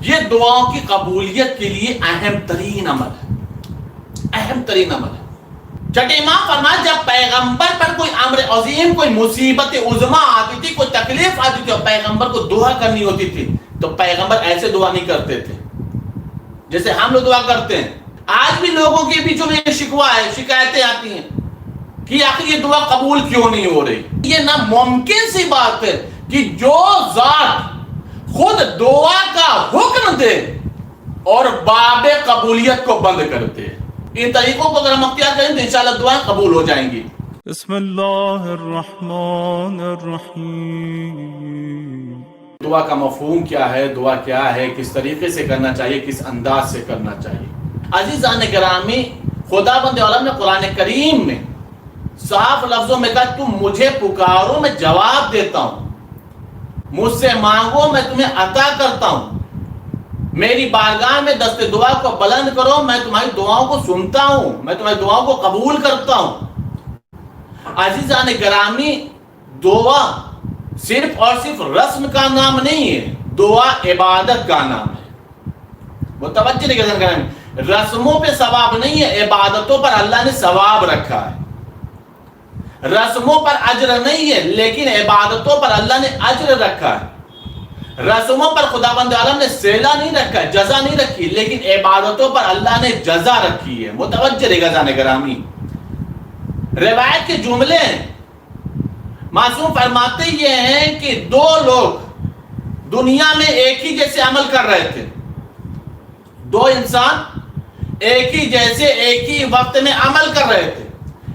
یہ دعاؤں کی قبولیت کے لیے اہم ترین عمل ہے، اہم ترین عمل ہے۔ چھٹے امام فرمایا جب پیغمبر پر کوئی امر عظیم، کوئی مصیبت عظما آتی تھی، کوئی تکلیف آتی تھی اور پیغمبر کو دعا کرنی ہوتی تھی تو پیغمبر ایسے دعا نہیں کرتے تھے جیسے ہم لوگ دعا کرتے ہیں۔ آج بھی لوگوں کے بیچوں میں شکوہ ہے، شکایتیں آتی ہیں کہ آخر یہ دعا قبول کیوں نہیں ہو رہی۔ یہ ناممکن سی بات ہے کہ جو ذات خود دعا کا حکم دے اور باب قبولیت کو بند کر دے۔ ان طریقوں کو اگر ہم اختیار کریں تو انشاءاللہ دعائیں قبول ہو جائیں گی۔ بسم اللہ الرحمن الرحیم۔ دعا کا مفہوم کیا ہے، دعا کیا ہے، کس طریقے سے کرنا چاہیے، کس انداز سے کرنا چاہیے۔ عزیزان گرامی، خدا بند عالم نے قرآن کریم میں صاف لفظوں میں کہا تم مجھے پکارو میں جواب دیتا ہوں، مجھ سے مانگو میں تمہیں عطا کرتا ہوں، میری بارگاہ میں دست دعا کو بلند کرو میں تمہاری دعاؤں کو سنتا ہوں، میں تمہاری دعاؤں کو قبول کرتا ہوں۔ عزیزان گرامی، دعا صرف اور صرف رسم کا نام نہیں ہے، دعا عبادت کا نام ہے۔ متوجہ نہیں کریں، رسموں پہ ثواب نہیں ہے، عبادتوں پر اللہ نے ثواب رکھا ہے۔ رسموں پر اجر نہیں ہے لیکن عبادتوں پر اللہ نے اجر رکھا ہے۔ رسموں پر خداوند عالم نے صلہ نہیں رکھا ہے، جزا نہیں رکھی، لیکن عبادتوں پر اللہ نے جزا رکھی ہے۔ متوجہ رہے گا گرامی، روایت کے جملے ہیں، معصوم فرماتے یہ ہیں کہ دو لوگ دنیا میں ایک ہی جیسے عمل کر رہے تھے، دو انسان ایک ہی جیسے ایک ہی وقت میں عمل کر رہے تھے،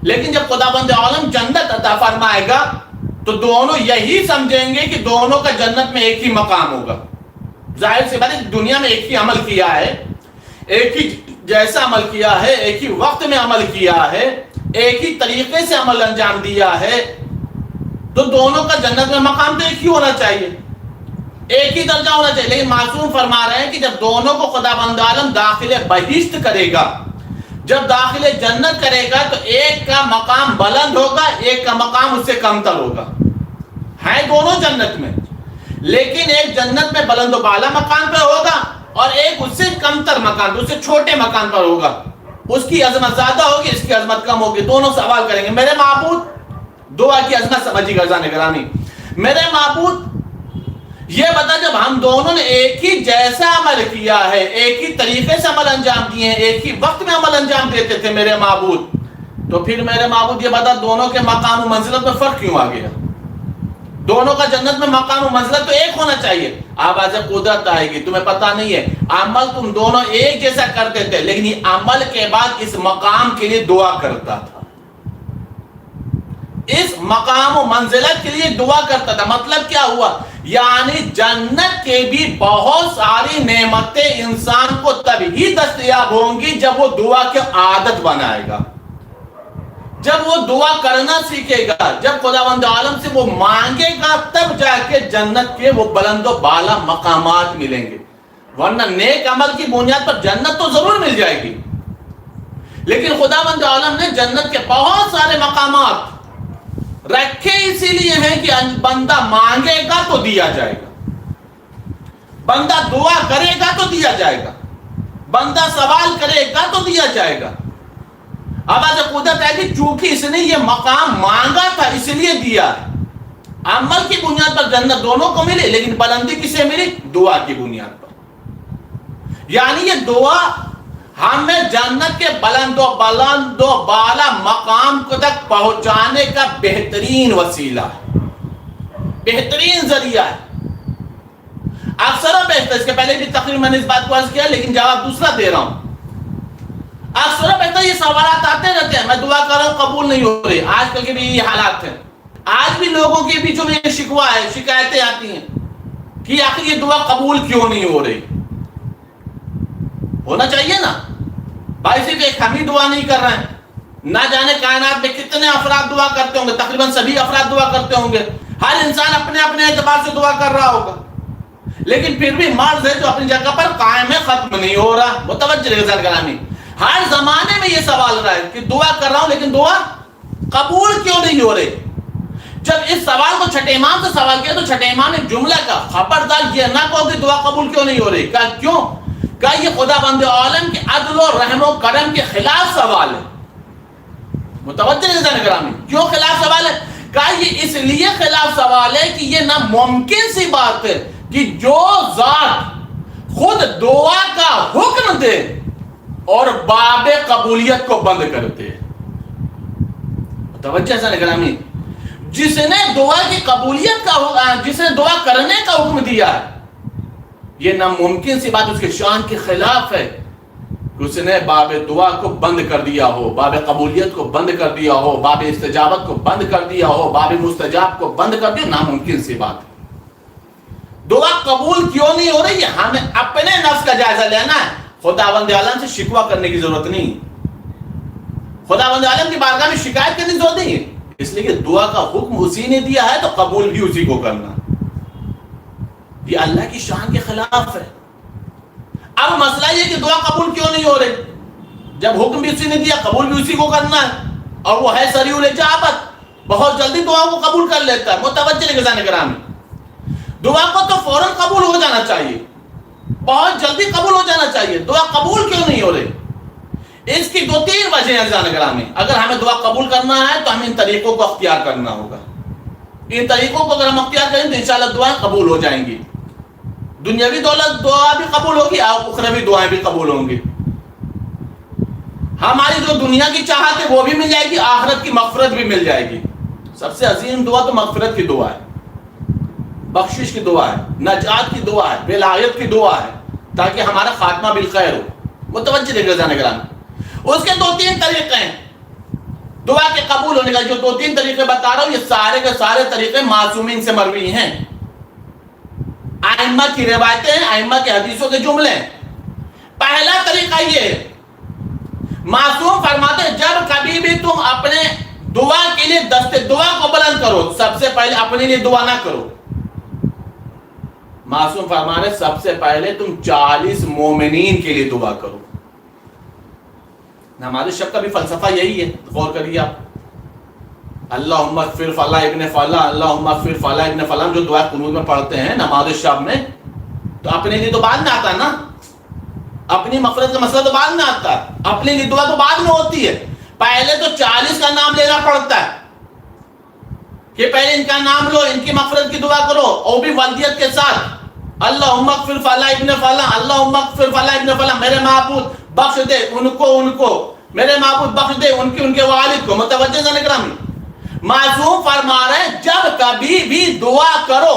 لیکن جب خداوند عالم جنت عطا فرمائے گا تو دونوں یہی سمجھیں گے کہ دونوں کا جنت میں ایک ہی مقام ہوگا۔ ظاہر سی بات ہے، دنیا میں ایک ہی عمل کیا ہے، ایک ہی جیسا عمل کیا ہے، ایک ہی وقت میں عمل کیا ہے، ایک ہی طریقے سے عمل انجام دیا ہے، تو دونوں کا جنت میں مقام تو ایک ہی ہونا چاہیے، ایک ہی درجہ ہونا چاہیے۔ لیکن معصوم فرما رہے ہیں کہ جب دونوں کو خداوند عالم داخل بہشت کرے گا، جب داخل جنت کرے گا تو ایک کا مقام بلند ہوگا، ایک کا مقام اس سے کمتر ہوگا۔ ہیں دونوں جنت میں، لیکن ایک جنت میں بلند و بالا مقام پر ہوگا اور ایک اس سے کمتر مقام پر، اس سے چھوٹے مقام پر ہوگا۔ اس کی عظمت زیادہ ہوگی، اس کی عظمت کم ہوگی۔ دونوں سوال کریں گے، میرے معبود، دعا کی عظمت سمجھی گا گرامی، میرے معبود یہ بتا جب ہم دونوں نے ایک ہی جیسا عمل کیا ہے، ایک ہی طریقے سے عمل انجام دیے ہیں، ایک ہی وقت میں عمل انجام دیتے تھے میرے معبود، تو پھر میرے معبود یہ بتا دونوں کے مقام و منزلت میں فرق کیوں آ گیا؟ دونوں کا جنت میں مقام و منزلت تو ایک ہونا چاہیے۔ آواز قدرت آئے گی، تمہیں پتہ نہیں ہے، عمل تم دونوں ایک جیسا کرتے تھے لیکن یہ عمل کے بعد اس مقام کے لیے دعا کرتا تھا، اس مقام و منزلت کے لیے دعا کرتا تھا۔ مطلب کیا ہوا؟ یعنی جنت کے بھی بہت ساری نعمتیں انسان کو تب ہی دستیاب ہوں گی جب وہ دعا کی عادت بنائے گا، جب وہ دعا کرنا سیکھے گا، جب خداوند عالم سے وہ مانگے گا، تب جا کے جنت کے وہ بلند و بالا مقامات ملیں گے۔ ورنہ نیک عمل کی بنیاد پر جنت تو ضرور مل جائے گی، لیکن خداوند عالم نے جنت کے بہت سارے مقامات رکھے اسی لیے ہیں کہ بندہ مانگے گا تو دیا جائے گا، بندہ دعا کرے گا تو دیا جائے گا، بندہ سوال کرے گا تو دیا جائے گا۔ آواز قدرت ہے کہ چونکہ اس نے یہ مقام مانگا تھا اس لیے دیا ہے۔ عمل کی بنیاد پر جنت دونوں کو ملی، لیکن بلندی کسے ملی؟ دعا کی بنیاد پر۔ یعنی یہ دعا ہمیں جنت کے بلند و بالا مقام کو تک پہنچانے کا بہترین وسیلہ ہے، بہترین ذریعہ ہے۔ اکثر و بیشتر، اس کے پہلے بھی تقریر میں نے اس بات کو عرض کیا لیکن جواب دوسرا دے رہا ہوں، اکثر و بیشتر یہ سوالات آتے رہتے ہیں، میں دعا کر رہا ہوں قبول نہیں ہو رہی۔ آج کل کے بھی یہ حالات ہیں، آج بھی لوگوں کے بیچوں میں یہ شکوہ ہے، شکایتیں آتی ہیں کہ آخر یہ دعا قبول کیوں نہیں ہو رہی۔ ہونا چاہیے نا بھائی، صرف ایک ہم ہی دعا نہیں کر رہے ہیں، نہ جانے کائنات میں کتنے افراد دعا کرتے ہوں گے، تقریباً سبھی افراد دعا کرتے ہوں گے، ہر انسان اپنے اپنے اعتبار سے دعا کر رہا ہوگا، لیکن پھر بھی مرض ہے جو اپنی جگہ پر قائم ہے، ختم نہیں ہو رہا۔ متوجہ رہے گا گرامی، ہر زمانے میں یہ سوال رہا ہے کہ دعا کر رہا ہوں لیکن دعا قبول کیوں نہیں ہو رہی؟ جب اس سوال کو چھٹے امام سے سوال کیا تو چھٹے امام نے جملہ کا خبردار یہ نہ کہو کہ دعا قبول کیوں نہیں ہو رہی. کہا کیوں؟ کہا یہ خدا بند عالم کے عدل و رحم و کرم کے خلاف سوال ہے. متوجہ ہے گرامی؟ کیوں خلاف سوال ہے؟ کہا یہ اس لیے خلاف سوال ہے کہ یہ ناممکن سی بات ہے کہ جو ذات خود دعا کا حکم دے اور باب قبولیت کو بند کرتے. متوجہ ہے گرامی؟ جس نے دعا کی قبولیت کا جس نے دعا کرنے کا حکم دیا ہے یہ ناممکن سی بات اس کے شان کے خلاف ہے کہ اس نے باب دعا کو بند کر دیا ہو، باب قبولیت کو بند کر دیا ہو، باب استجابت کو بند کر دیا ہو، باب مستجاب کو بند کر دیا. ناممکن سی بات ہے. دعا قبول کیوں نہیں ہو رہی ہے ہمیں اپنے نفس کا جائزہ لینا ہے. خداوند عالم سے شکوہ کرنے کی ضرورت نہیں، خداوند عالم کی بارگاہ میں شکایت کرنے کی ضرورت نہیں ہے، اس لیے کہ دعا کا حکم اسی نے دیا ہے تو قبول بھی اسی کو کرنا. یہ اللہ کی شان کے خلاف ہے. اب مسئلہ یہ کہ دعا قبول کیوں نہیں ہو رہی جب حکم بھی اسی نے دیا، قبول بھی اسی کو کرنا ہے، اور وہ ہے سریع الاجابت، بہت جلدی دعا کو قبول کر لیتا ہے. متوجہ نگران گرامی، دعا کو تو فوراً قبول ہو جانا چاہیے، بہت جلدی قبول ہو جانا چاہیے. دعا قبول کیوں نہیں ہو رہی؟ اس کی دو تین وجہ ہیں عزیزان گرامی. اگر ہمیں دعا قبول کرنا ہے تو ہمیں ان طریقوں کو اختیار کرنا ہوگا. ان طریقوں کو اگر ہم اختیار کریں تو انشاءاللہ دعائیں قبول ہو جائیں گی. دنیاوی دولت دعا بھی قبول ہوگی اور اخروی دعائیں بھی قبول ہوں گی. ہماری جو دنیا کی چاہت ہے وہ بھی مل جائے گی، آخرت کی مغفرت بھی مل جائے گی. سب سے عظیم دعا تو مغفرت کی دعا ہے، بخشش کی دعا ہے، نجات کی دعا ہے، ولایت کی دعا ہے، تاکہ ہمارا خاتمہ بالخیر ہو. متوجہ دیکھ جانے گرامی. اس کے دو تین طریقے ہیں دعا کے قبول ہونے کا. جو دو تین طریقے بتا رہا ہوں یہ سارے کے سارے طریقے معصومین سے مروی ہیں، ائمہ کی روایتیں ہیں، ائمہ کے حدیثوں کے جملے. پہلا طریقہ یہ ہے، معصوم فرماتے ہیں جب کبھی بھی تم اپنے دعا کے لیے دست دعا کو بلند کرو سب سے پہلے اپنے لیے دعا نہ کرو. معصوم فرما رہے سب سے پہلے تم 40 مومنین کے لیے دعا کرو. نماز شب کا بھی فلسفہ یہی ہے، غور کریے آپ. اللہم اغفر فلاں ابن فلاں، اللہم اغفر فلاں ابن فلاں، جو دعا قنوت میں پڑھتے ہیں نماز شب میں، تو اپنے لیے تو بعد میں آتا ہے نا، اپنی مغفرت کا مسئلہ تو بعد میں آتا ہے، اپنے لیے دعا تو بعد میں ہوتی ہے. پہلے تو 40 کا نام لینا پڑتا ہے کہ پہلے ان کا نام لو، ان کی مغفرت کی دعا کرو، اور بھی والدیت کے ساتھ. اللہم اغفر فلاں ابن فلاں، اللہم اغفر فلاں ابن فلاں، میرے معبود بخش دے ان کو، میرے معبود بخش دے ان کے والد کو. متوجہ ذہن گرامی، معصوم فرما رہے ہیں جب کبھی بھی دعا کرو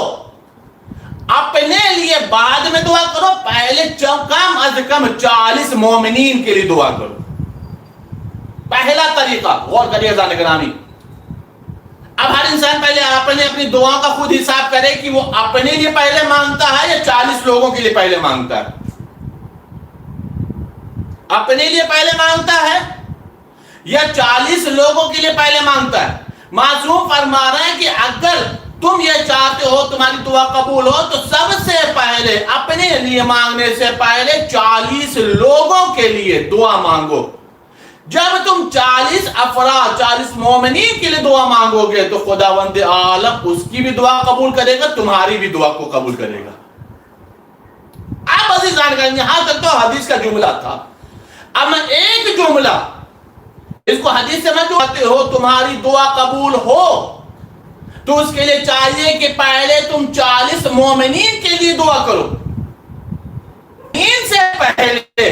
اپنے لیے بعد میں دعا کرو، پہلے کم از کم 40 مومنین کے لیے دعا کرو. پہلا طریقہ غور کریے ذہن گرامی. اب ہر انسان پہلے اپنی دعا کا خود حساب کرے کہ وہ اپنے لیے پہلے مانگتا ہے یا 40 لوگوں کے لیے پہلے مانگتا ہے. اپنے لیے پہلے مانگتا ہے یا 40 لوگوں کے لیے پہلے مانگتا ہے. معصوم فرما رہے ہیں کہ اگر تم یہ چاہتے ہو تمہاری دعا قبول ہو تو سب سے پہلے اپنے لیے مانگنے سے پہلے 40 لوگوں کے لیے دعا مانگو. جب تم 40 افراد 40 مومنین کے لیے دعا مانگو گے تو خداوند عالم اس کی بھی دعا قبول کرے گا، تمہاری بھی دعا کو قبول کرے گا. اب عزیزان کریں یہاں تک تو حدیث کا جملہ تھا. اب میں ایک جملہ اس کو حدیث سے میں جو کہتے ہو تمہاری دعا قبول ہو تو اس کے لیے چاہیے کہ پہلے تم 40 مومنین کے لیے دعا کرو. ان سے پہلے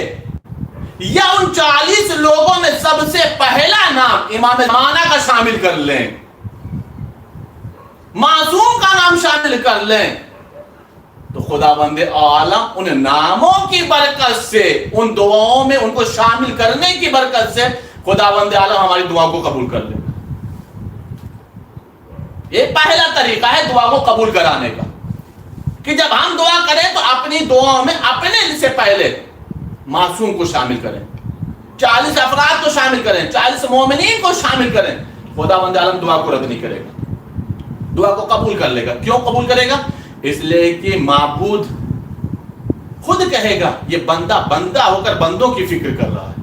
یا ان 40 لوگوں میں سب سے پہلا نام امام زمانہ کا شامل کر لیں، معصوم کا نام شامل کر لیں، تو خداوند عالم ان ناموں کی برکت سے، ان دعاؤں میں ان کو شامل کرنے کی برکت سے خداوند عالم ہماری دعا کو قبول کر لے. یہ پہلا طریقہ ہے دعا کو قبول کرانے کا کہ جب ہم دعا کریں تو اپنی دعاؤں میں اپنے سے پہلے معصوم کو شامل کریں، 40 افراد کو شامل کریں، 40 مومنین کو شامل کریں. خداوند عالم دعا کو رد نہیں کرے گا، دعا کو قبول کر لے گا. کیوں قبول کرے گا؟ اس لیے کہ معبود خود کہے گا یہ بندہ ہو کر بندوں کی فکر کر رہا ہے،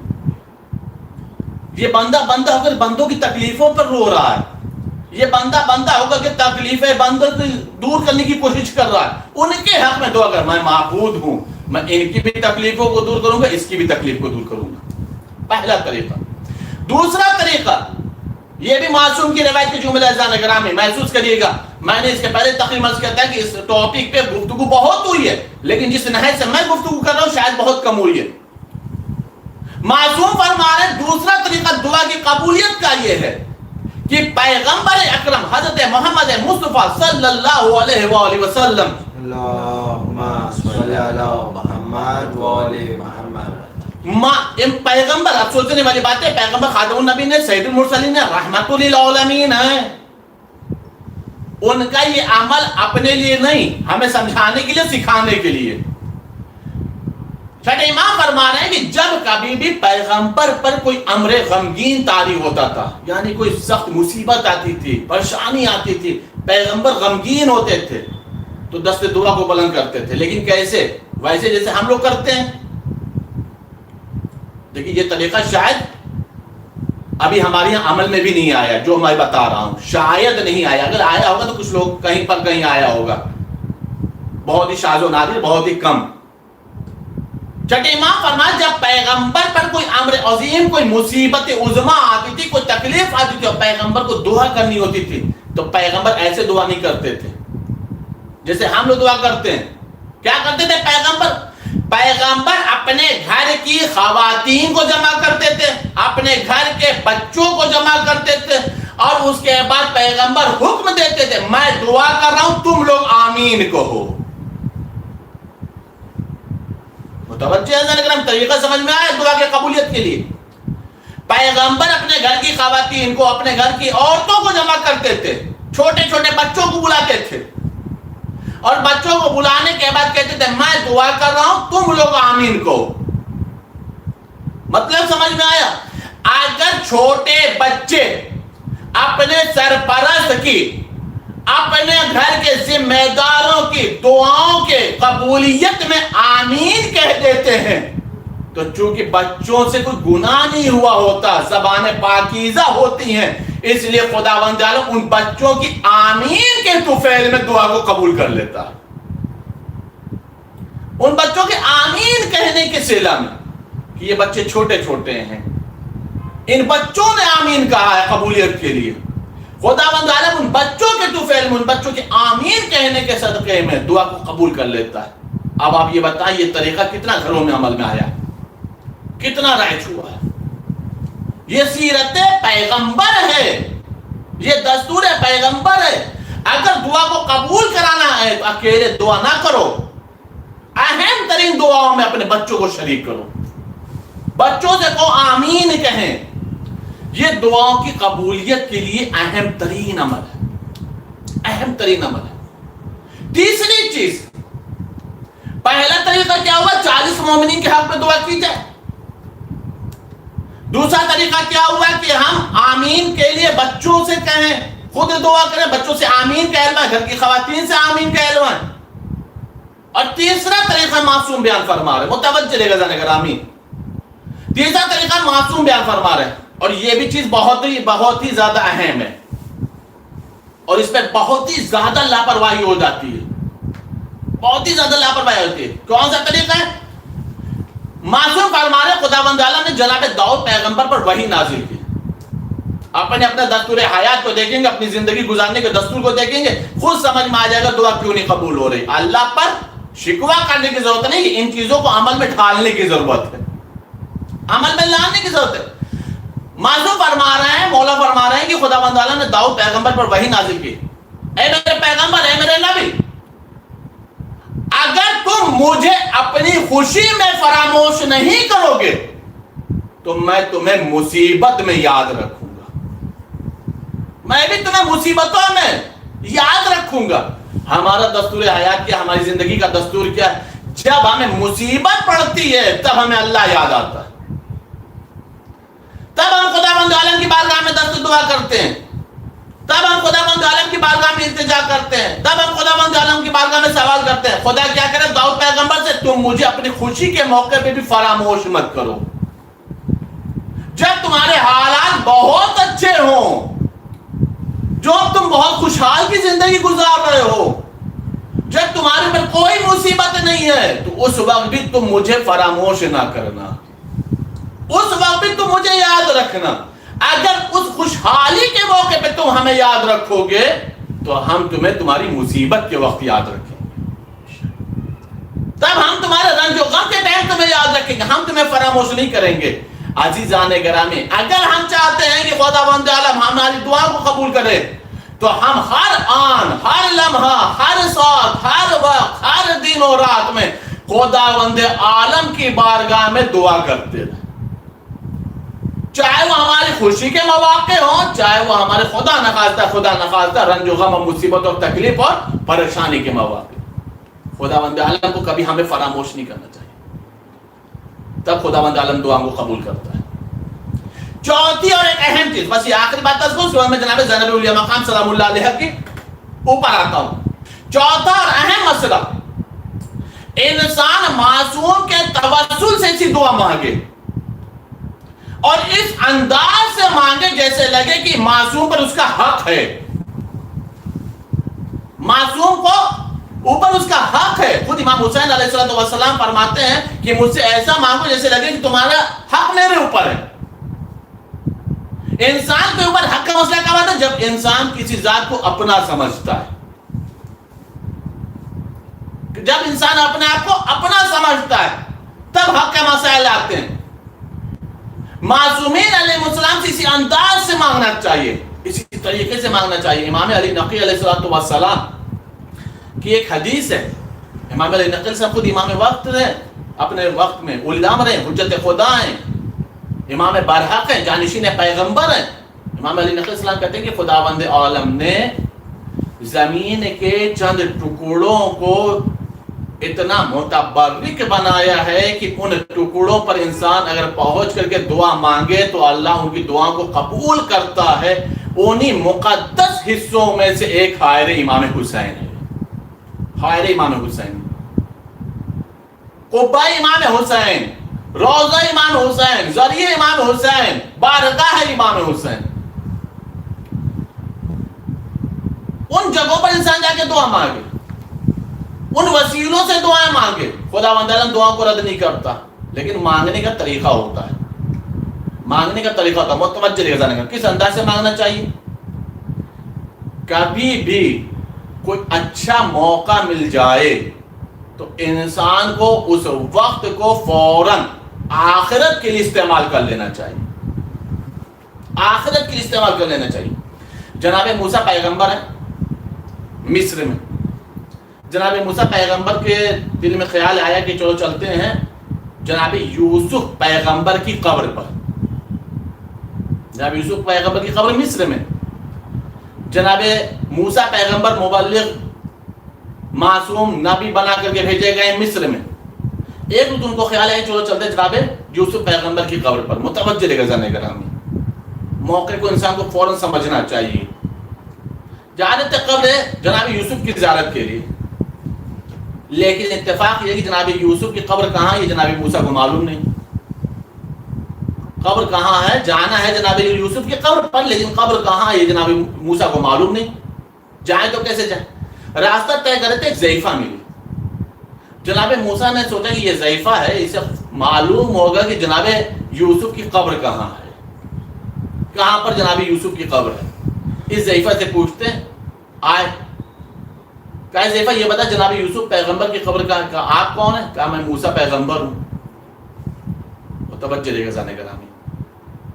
یہ بندہ ہو کر بندوں کی تکلیفوں پر رو رہا ہے، یہ بندہ ہوگا کہ تکلیفیں بندہ دور کرنے کی کوشش کر رہا ہے، ان کے حق میں دعا کر، میں معبود ہوں، میں ان کی بھی تکلیفوں کو دور کروں گا، اس کی بھی تکلیف کو دور کروں گا۔ پہلا طریقہ۔ دوسرا طریقہ، یہ بھی معصوم کی روایت کے جملہ اذان گرامی محسوس کریے گا، میں نے اس کے پہلے تقریر عرض کیا تھا کہ اس ٹاپک پہ گفتگو بہت ہوئی ہے، لیکن جس نہج سے میں گفتگو کر رہا ہوں شاید بہت کم ہوئی ہے۔ معصوم فرما رہے دوسرا طریقہ دعا کی قبولیت کا یہ ہے کہ پیغمبر اکرم حضرت محمد مصطفیٰ صلی اللہ علیہ وآلہ وسلم، اللہم صلی علی محمد وآلہ محمد، پیغمبر، اب سوچنے والی بات ہے، پیغمبر خاتم النبی نے، سید المرسلین نے، رحمت للعالمین ہیں، ان کا یہ عمل اپنے لیے نہیں، ہمیں سمجھانے کے لیے، سکھانے کے لیے۔ چھٹے امام فرما رہے ہیں کہ جب کبھی بھی پیغمبر پر کوئی امر غمگین طاری ہوتا تھا، یعنی کوئی سخت مصیبت آتی تھی، پریشانی آتی تھی، پیغمبر غمگین ہوتے تھے تو دست دعا کو بلند کرتے تھے، لیکن کیسے؟ ویسے جیسے ہم لوگ کرتے ہیں۔ دیکھیے یہ طریقہ شاید ابھی ہمارے یہاں عمل میں بھی نہیں آیا، جو میں بتا رہا ہوں شاید نہیں آیا، اگر آیا ہوگا تو کچھ لوگ کہیں پر کہیں آیا ہوگا، بہت ہی شاذ و نادر، بہت ہی کم۔ چھٹے امام فرمایا جب پیغمبر پر کوئی امر عظیم، کوئی مصیبت عظما آتی تھی، کوئی تکلیف آتی تھی اور پیغمبر کو دعا کرنی ہوتی تھی تو پیغمبر ایسے دعا نہیں کرتے تھے جیسے ہم لوگ دعا کرتے ہیں۔ کیا کرتے تھے پیغمبر اپنے گھر کی خواتین کو جمع کرتے تھے، اپنے گھر کے بچوں کو جمع کرتے تھے، اور اس کے بعد پیغمبر حکم دیتے تھے میں دعا کر رہا ہوں تم لوگ آمین کہو۔ متوجہ ہے، طریقہ سمجھ میں آیا دعا کی قبولیت کے لیے؟ پیغمبر اپنے گھر کی خواتین کو، اپنے گھر کی عورتوں کو جمع کرتے تھے، چھوٹے چھوٹے بچوں کو بلاتے تھے، اور بچوں کو بلانے کے بعد کہتے تھے میں دعا کر رہا ہوں تم لوگ آمین کہو۔ مطلب سمجھ میں آیا؟ اگر چھوٹے بچے اپنے سرپرست کی، اپنے گھر کے ذمہ داروں کی دعاؤں کے قبولیت میں آمین کہہ دیتے ہیں تو چونکہ بچوں سے کوئی گناہ نہیں ہوا ہوتا، زبانیں پاکیزہ ہوتی ہیں، اس لیے خداوند تعالی ان بچوں کی آمین کے طفیل میں دعا کو قبول کر لیتا۔ ان بچوں کے آمین کہنے کے صلہ میں کہ یہ بچے چھوٹے چھوٹے ہیں، ان بچوں نے آمین کہا ہے قبولیت کے لیے، خداوند عالم ان بچوں کے طفیل میں، ان بچوں کے آمین کہنے کے صدقے میں دعا کو قبول کر لیتا ہے۔ اب آپ یہ بتائیں یہ طریقہ کتنا گھروں میں عمل میں آیا، کتنا رائج ہوا ہے؟ یہ سیرت پیغمبر ہے، یہ دستور پیغمبر ہے۔ اگر دعا کو قبول کرانا ہے تو اکیلے دعا نہ کرو، اہم ترین دعاؤں میں اپنے بچوں کو شریک کرو، بچوں سے کہو آمین کہیں۔ یہ دعاؤں کی قبولیت کے لیے اہم ترین عمل ہے، اہم ترین عمل ہے۔ تیسری چیز، پہلا طریقہ کیا ہوا؟ 40 مومنین کے حق میں دعا کی جائے۔ دوسرا طریقہ کیا ہوا کہ ہم آمین کے لیے بچوں سے کہیں، خود دعا کریں، بچوں سے آمین کہلوائیں، گھر کی خواتین سے آمین کہلوائیں۔ اور تیسرا طریقہ معصوم بیان فرما رہے، متوجہ رہے گا ذرا گرامی، تیسرا طریقہ معصوم بیان فرما رہے، اور یہ بھی چیز بہت ہی زیادہ اہم ہے، اور اس پہ بہت ہی زیادہ لاپرواہی ہو جاتی ہے، بہت ہی زیادہ لاپرواہی ہوتی ہے۔ کون سا طریقہ ہے؟ معصوم فرما رہے خداوند اعلیٰ نے جناب داؤد پیغمبر پر وحی نازل کی، اپنے دستور حیات کو دیکھیں گے، اپنی زندگی گزارنے کے دستور کو دیکھیں گے، خود سمجھ میں آ جائے گا دعا کیوں نہیں قبول ہو رہی۔ اللہ پر شکوہ کرنے کی ضرورت نہیں، ان چیزوں کو عمل میں ڈھالنے کی ضرورت ہے، عمل میں لانے کی ضرورت ہے۔ معصوم فرما رہے ہیں، مولا فرما رہے ہیں کہ خداوند اعلیٰ نے داؤد پیغمبر پر وحی نازل کی، اے میرے پیغمبر، اے میرے نبی، اگر تم مجھے اپنی خوشی میں فراموش نہیں کرو گے تو میں تمہیں مصیبت میں یاد رکھوں گا، میں بھی تمہیں مصیبتوں میں یاد رکھوں گا۔ ہمارا دستور حیات کیا، ہماری زندگی کا دستور کیا ہے؟ جب ہمیں مصیبت پڑتی ہے تب ہمیں اللہ یاد آتا ہے، تب ہم خداوند عالم کی بارگاہ میں دست دعا کرتے ہیں، تب ہم خداوند عالم کی بارگاہ میں التجا کرتے ہیں، تب ہم خداوند عالم کی بارگاہ میں سوال کرتے ہیں خدا کیا کرے داؤد پیغمبر سے، تم مجھے اپنی خوشی کے موقع پہ بھی فراموش مت کرو۔ جب تمہارے حالات بہت اچھے ہوں، جو تم بہت خوشحال کی زندگی گزار رہے ہو، جب تمہارے پر کوئی مصیبت نہیں ہے، تو اس وقت بھی تم مجھے فراموش نہ کرنا، اس وقت بھی تم مجھے یاد رکھنا۔ اگر اس خوشحالی کے موقع پہ تم ہمیں یاد رکھو گے تو ہم تمہیں تمہاری مصیبت کے وقت یاد رکھیں گے، تب ہم تمہارے رنج و غم کے ٹائم تمہیں یاد رکھیں گے، ہم تمہیں فراموش نہیں کریں گے۔ عزیزان گرامی، اگر ہم چاہتے ہیں کہ خداوند عالم ہماری دعا کو قبول کرے تو ہم ہر آن، ہر لمحہ، ہر ساتھ، ہر وقت، ہر دن و رات میں خداوند عالم کی بارگاہ میں دعا کرتے رہیں، چاہے وہ ہماری خوشی کے مواقع ہوں، چاہے وہ ہمارے خدا نخواستہ رنج و غم اور مصیبت اور تکلیف اور پریشانی کے مواقع۔ خداوند عالم کو کبھی ہمیں فراموش نہیں کرنا چاہیے، تب خداوند عالم دعا کو قبول کرتا ہے۔ چوتھی اور ایک اہم چیز، بس یہ آخری بات تھا، اس میں جناب زینب الاولیاء مقام سلام اللہ علیہ کے اوپر آتا ہوں۔ چوتھا اور اہم مسئلہ، انسان معصوم کے توسل سے ایسی دعا مانگے اور اس انداز سے مانگے جیسے لگے کہ معصوم پر اس کا حق ہے، معصوم کو اوپر اس کا حق ہے۔ خود امام حسین علیہ السلام فرماتے ہیں کہ مجھ سے ایسا مانگو جیسے لگے کہ تمہارا حق میرے اوپر ہے۔ انسان کے اوپر حق کا مسئلہ کیا ہوتا ہے؟ جب انسان کسی ذات کو اپنا سمجھتا ہے، جب انسان اپنے آپ کو اپنا سمجھتا ہے تب حق کے مسائل آتے ہیں۔ معصومین علیہ السلام سے اسی انداز سے مانگنا چاہیے، اسی طریقے سے مانگنا چاہیے۔ امام علی نقی علیہ السلام کی ایک حدیث ہے، امام علی نقی سے خود امام وقت ہیں، اپنے وقت میں اولی الامر ہیں، حجت خدا ہیں، امام برحق ہیں، جانشین پیغمبر ہیں۔ امام علی نقی السلام کہتے ہیں کہ خداوند عالم نے زمین کے چند ٹکڑوں کو اتنا متبرک بنایا ہے کہ ان ٹکڑوں پر انسان اگر پہنچ کر کے دعا مانگے تو اللہ ان کی دعا کو قبول کرتا ہے۔ انہی مقدس حصوں میں سے ایک حائر امام حسین ہے، حائر امام حسین، قبہ امام حسین، روضہ امام حسین، ذریعہ امام حسین، بارگاہ امام حسین۔ ان جگہوں پر انسان جا کے دعا مانگے، ان وسیلوں سے دعائیں مانگے۔ خداوند عالم دعا کو رد نہیں کرتا، لیکن مانگنے کا طریقہ ہوتا ہے، مانگنے کا طریقہ ہوتا ہے، متوجہ لے جانے کا۔ کس انداز سے مانگنا چاہیے؟ کبھی بھی کوئی اچھا موقع مل جائے تو انسان کو اس وقت کو فوراً آخرت کے لیے استعمال کر لینا چاہیے، آخرت کے لیے استعمال کر لینا چاہیے۔ جناب موسیٰ پیغمبر ہیں مصر میں، جناب موسیٰ پیغمبر کے دل میں خیال آیا کہ چلو چلتے ہیں جناب یوسف پیغمبر کی قبر پر۔ جناب یوسف پیغمبر کی قبر مصر میں، جناب موسیٰ پیغمبر مبلغ معصوم نبی بنا کر کے بھیجے گئے مصر میں۔ ایک تو ان کو خیال ہے چلو چلتے جناب یوسف پیغمبر کی قبر پر۔ متوجہ لے کر جانے گرامی، موقع کو انسان کو فوراً سمجھنا چاہیے۔ زیارت قبر ہے جناب یوسف کی زیارت کے لیے، لیکن اتفاق یہ کہ جناب یوسف کی قبر کہاں ہے یہ جناب موسیٰ کو معلوم نہیں۔ قبر کہاں ہے؟ جانا ہے جناب یوسف کی قبر پر، لیکن قبر کہاں ہے یہ جناب موسیٰ کو معلوم نہیں۔ جائیں تو کیسے جائیں؟ راستہ طے کرے تھے، ایک ضعیفہ ملی۔ جناب موسیٰ نے سوچا کہ یہ ضعیفہ ہے، اسے معلوم ہوگا کہ جناب یوسف کی قبر کہاں ہے، کہاں پر جناب یوسف کی قبر ہے۔ اس ضعیفہ سے پوچھتے ہیں، آئے کہا ضعیفہ یہ بتا جناب یوسف پیغمبر کی قبر کہاں؟ آپ کون ہیں؟ کہا میں موسیٰ پیغمبر ہوں۔ متوجہ لے کر جانے گرامی،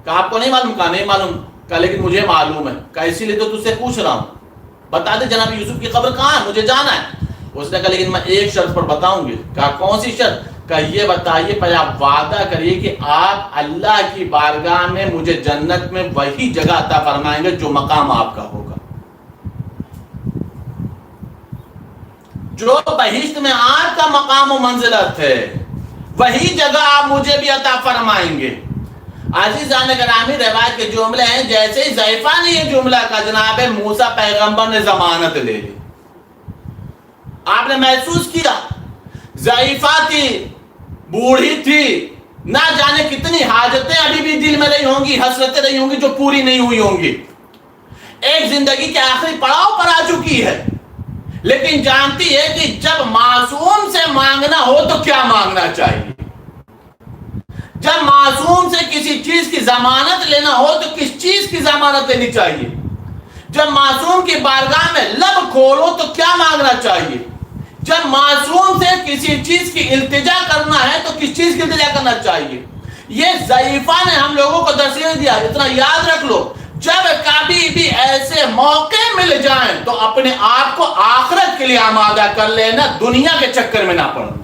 کہا آپ کو نہیں معلوم؟ کہا نہیں معلوم۔ کہا لیکن مجھے معلوم ہے۔ کہا اسی لیے تو تجھ سے پوچھ رہا ہوں، بتا دے جناب یوسف کی قبر کہاں ہے، مجھے جانا ہے۔ اس نے کہا لیکن میں ایک شرط پر بتاؤں گی۔ کہا کون سی شرط؟ کہا یہ بتائیے پہلے آپ وعدہ کریے کہ آپ اللہ کی بارگاہ میں مجھے جنت میں وہی جگہ عطا فرمائیں گے جو مقام آپ کا ہوگا، جو بہشت میں آپ کا مقام و منزلت ہے، وہی جگہ آپ مجھے بھی عطا فرمائیں گے۔ عزیزان گرامی، روایت کے جملے ہیں جیسے ہی ضعیفہ نے یہ جملہ کہا جناب موسیٰ پیغمبر نے ضمانت لے لی۔ آپ نے محسوس کیا ضعیفہ تھی، بوڑھی تھی، نہ جانے کتنی حاجتیں ابھی بھی دل میں رہی ہوں گی، حسرتیں رہی ہوں گی جو پوری نہیں ہوئی ہوں گی، ایک زندگی کے آخری پڑاؤ پر آ چکی ہے، لیکن جانتی ہے کہ جب معصوم سے مانگنا ہو تو کیا مانگنا چاہیے، جب معصوم سے کسی چیز کی ضمانت لینا ہو تو کس چیز کی ضمانت لینی چاہیے، جب معصوم کی بارگاہ میں لب کھولو تو کیا مانگنا چاہیے، جب معصوم سے کسی چیز کی التجا کرنا ہے تو کس چیز کی التجا کرنا چاہیے۔ یہ ضعیفہ نے ہم لوگوں کو درس دیا، اتنا یاد رکھ لو، جب کبھی بھی ایسے موقع مل جائیں تو اپنے آپ کو آخرت کے لیے آمادہ کر لینا، دنیا کے چکر میں نہ پڑنا۔